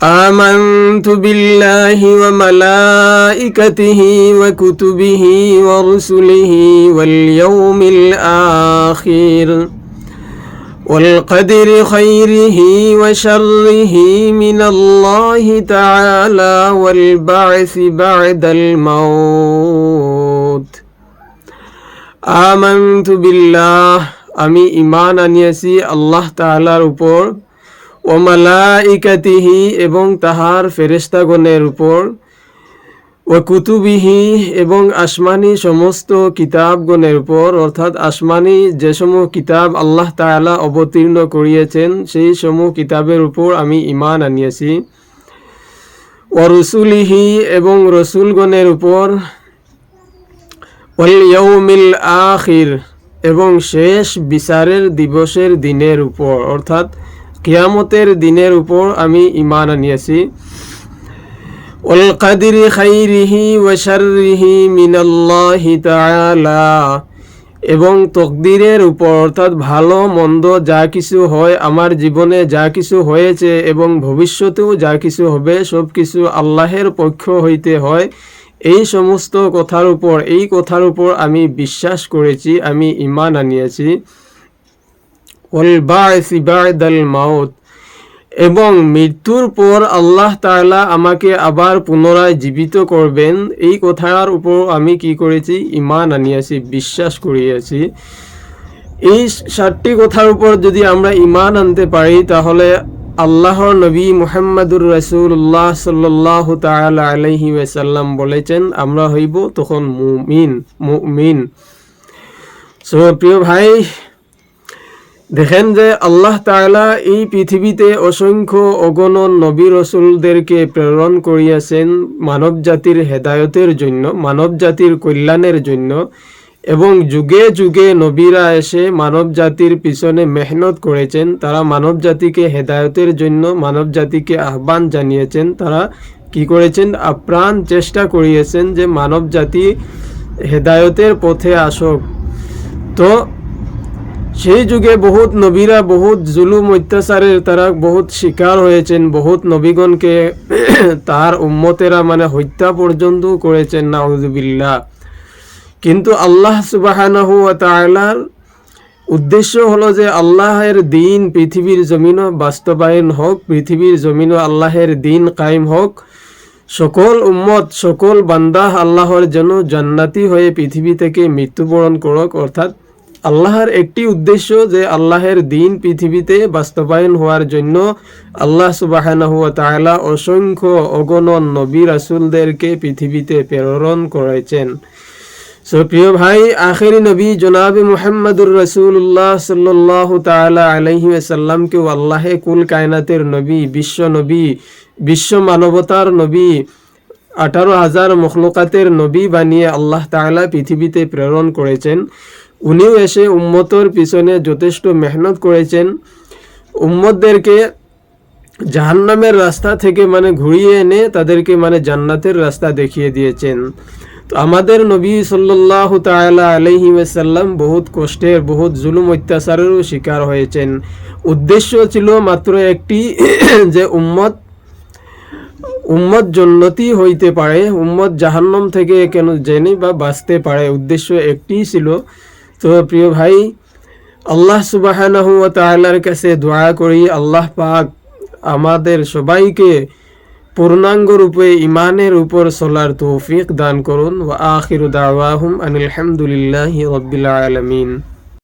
آمنت بالله وملائكته وكتبه ورسله واليوم الآخر والقدر خيره وشره من الله تعالى والبعث بعد الموت آمنت بالله আমি ঈমান আনিয়াছি আল্লাহ তাআলার উপর ও মালাইকাতিহি এবং তাহার ফেরেশতাগণের উপর ও কুতুবিহি এবং আসমানি সমস্ত কিতাবগণের উপর অর্থাৎ আসমানি যে সমূহ কিতাব আল্লাহ তাআলা অবতীর্ণ করিয়েছেন সেই সমূহ কিতাবের উপর আমি ঈমান আনিয়াছি ও রসুলিহি এবং রসুলগণের উপর ওয়াল ইয়াউমিল আখির এবং শেষ বিচারের দিবসের দিনের উপর অর্থাৎ কিয়ামতের দিনের উপর আমি ঈমান আনিয়াছি ওয়াল কাদরি খাইরিহি ওয়া শাররিহি মিনাল্লাহি তাআলা এবং তকদিরের উপর অর্থাৎ ভালো মন্দ যা কিছু হয় আমার জীবনে যা কিছু হয়েছে এবং ভবিষ্যতেও যা কিছু হবে সব কিছু আল্লাহের পক্ষ হইতে হয় এই সমস্ত কথার উপর আমি বিশ্বাস করেছি আমি ঈমান আনিয়েছি ওয়াল বা'সি বা'দাল মাউত এবং মৃত্যুর পর আল্লাহ তাআলা আমাকে আবার পুনরায় জীবিত করবেন এই কথার উপর আমি কি করেছি ঈমান আনিয়েছি বিশ্বাস করিয়েছি এই 7টি কথার উপর যদি আমরা ঈমান আনতে পারি তাহলে আল্লাহর নবী মুহাম্মদুর রাসূলুল্লাহ সাল্লাল্লাহু তাআলা আলাইহি ওয়াসাল্লাম বলেছেন আমরা হইব তখন মুমিন সো প্রিয় ভাই দেখেন যে আল্লাহ তাআলা এই পৃথিবীতে অসংখ্য অগণন নবী রাসূলদেরকে প্রেরণ করিয়াছেন মানব জাতির হেদায়েতের জন্য মানব জাতির কল্যাণের জন্য এবং যুগে যুগে নবীরা এসে মানব জাতির পিছনে মেহনত করেছেন তারা মানব জাতিকে হেদায়েতের জন্য মানব জাতিকে আহ্বান জানিয়েছেন তারা কি করেছেন আপ্রাণ চেষ্টা করিয়েছেন যে মানব জাতি হেদায়েতের পথে আসুক তো সেই যুগে বহুত নবীরা বহুত জুলুম অত্যাচারের তারা বহুত শিকার হয়েছেন বহুত নবীগণকে তার উম্মতেরা হত্যা পর্যন্ত করেছেন নাউযুবিল্লাহ কিন্তু আল্লাহ সুবহানাহু ওয়া তাআলার উদ্দেশ্য হলো যে আল্লাহের দ্বীন পৃথিবীর জমিনে বাস্তবায়ন হোক পৃথিবীর জমিনে আল্লাহের দ্বীন কায়েম হোক সকল উম্মত সকল বান্দা আল্লাহর জন্য জান্নাতি হয়ে পৃথিবী থেকে মৃত্যুবরণ করুক অর্থাৎ আল্লাহর একটি উদ্দেশ্য যে আল্লাহের দ্বীন পৃথিবীতে বাস্তবায়ন হওয়ার জন্য আল্লাহ সুবহানাহু ওয়া তাআলা অসংখ্য অগণন নবী রাসূলদেরকে পৃথিবীতে প্রেরণ করেছেন সো প্রিয় ভাই আখেরি নবী জনাবে মুহাম্মদুর রাসূলুল্লাহ সাল্লাল্লাহু তাআলা আলাইহি ওয়াসাল্লামকে আল্লাহে কুল কায়নাতের নবী বিশ্ব মানবতার নবী 18,000 মখলুকাতের নবী বানিয়ে আল্লাহ তাআলা পৃথিবীতে প্রেরণ করেছেন উনিও এসে উম্মতর পিছনে যথেষ্ট মেহনত করেছেন উম্মতদেরকে জাহান্নামের রাস্তা থেকে ঘুরিয়ে এনে তাদেরকে জান্নাতের রাস্তা দেখিয়ে দিয়েছেন তো আমাদের নবী সাল্লাল্লাহু তাআলা আলাইহি ওয়াসাল্লাম বহুত কষ্টের বহুত জুলুম অত্যাচারেরও শিকার হয়েছেন উদ্দেশ্য ছিল মাত্র একটি যে উম্মত জান্নাতি হইতে পারে উম্মত জাহান্নাম থেকে কেন জেনে বা বাঁচতে পারে উদ্দেশ্য একটি ছিল তো প্রিয় ভাই আল্লাহ সুবহানাহু ওয়া তাআলার কাছে দোয়া করি আল্লাহ পাক আমাদের সবাইকে পূর্ণাঙ্গ রূপে ঈমানের উপর চলার তৌফিক দান করুন ওয়া আখিরু দাওয়াহুম আনিল হামদুলিল্লাহি রাব্বিল আলামিন।